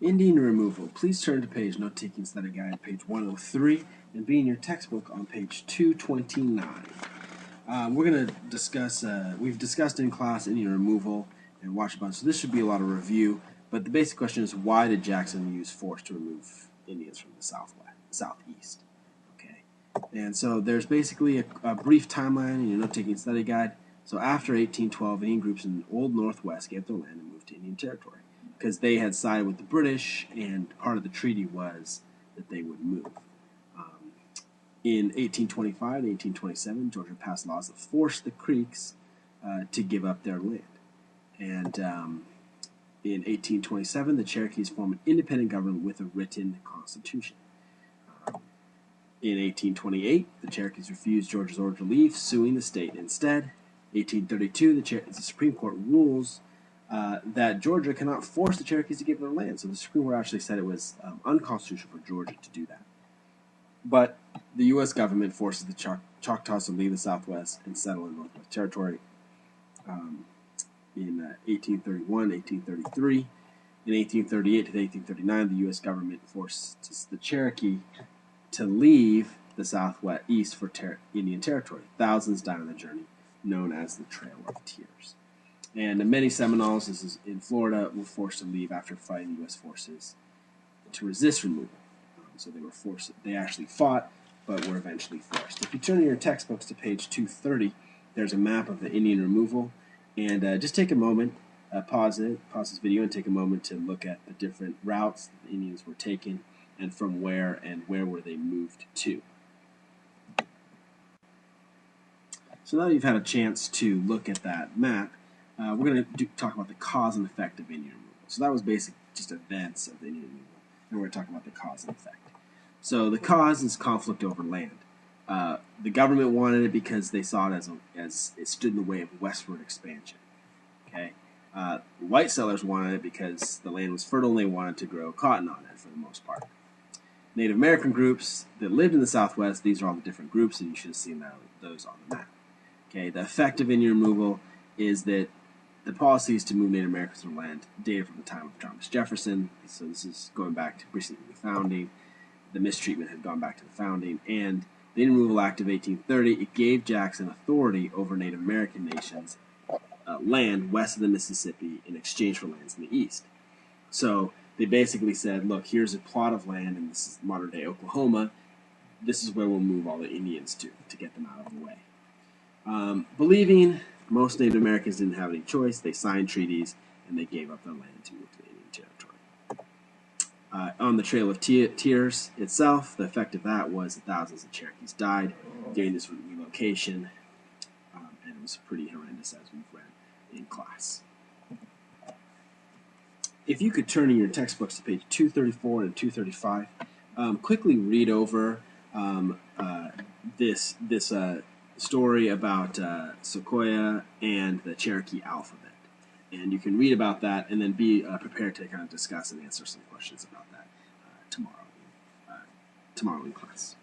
Indian removal. Please turn to page Note-Taking Study Guide, page 103, and be in your textbook on page 229. We're going to discuss, we've discussed in class Indian removal and watched a bunch, so this should be a lot of review, but the basic question is, why did Jackson use force to remove Indians from the southeast? Okay, and so there's basically a brief timeline in your Note-Taking Study Guide. So after 1812, Indian groups in the Old Northwest gave their land and moved to Indian Territory, because they had sided with the British, and part of the treaty was that they would move. In 1825 and 1827, Georgia passed laws that forced the Creeks to give up their land. And in 1827, the Cherokees formed an independent government with a written constitution. In 1828, the Cherokees refused Georgia's order to leave, suing the state instead. 1832, the Supreme Court rules that Georgia cannot force the Cherokees to give their land. So the Supreme Court actually said it was unconstitutional for Georgia to do that. But the U.S. government forces the Choctaws to leave the Southwest and settle in Northwest Territory in 1831, 1833. In 1838 to 1839, the U.S. government forced the Cherokee to leave the Southwest for Indian Territory. Thousands died on the journey, known as the Trail of Tears. And many Seminoles, this is in Florida, were forced to leave after fighting U.S. forces to resist removal. So they were forced. They actually fought, but were eventually forced. If you turn in your textbooks to page 230, there's a map of the Indian removal. And just take a moment, pause this video, and take a moment to look at the different routes that the Indians were taking, and from where were they moved to. So now you've had a chance to look at that map, we're going to talk about the cause and effect of Indian removal. So that was basically just events of the Indian removal, and we're going to talk about the cause and effect. So the cause is conflict over land. The government wanted it because they saw it as it stood in the way of westward expansion. Okay, white settlers wanted it because the land was fertile and they wanted to grow cotton on it for the most part. Native American groups that lived in the Southwest, these are all the different groups, and you should have seen those on the map. Okay, the effect of Indian removal is that the policies to move Native Americans from land dated from the time of Thomas Jefferson. So this is going back to preceding the founding. The mistreatment had gone back to the founding, and the Indian Removal Act of 1830, it gave Jackson authority over Native American nations' land west of the Mississippi in exchange for lands in the east. So they basically said, look, here's a plot of land, and this is modern-day Oklahoma. This is where we'll move all the Indians to get them out of the way. Believing most Native Americans didn't have any choice, they signed treaties, and they gave up their land to move to the Indian Territory. On the Trail of Tears itself, the effect of that was that thousands of Cherokees died during this relocation, and it was pretty horrendous, as we've read in class. If you could turn in your textbooks to page 234 and 235, quickly read over this story about Sequoia and the Cherokee alphabet. And you can read about that and then be prepared to kind of discuss and answer some questions about that tomorrow in class.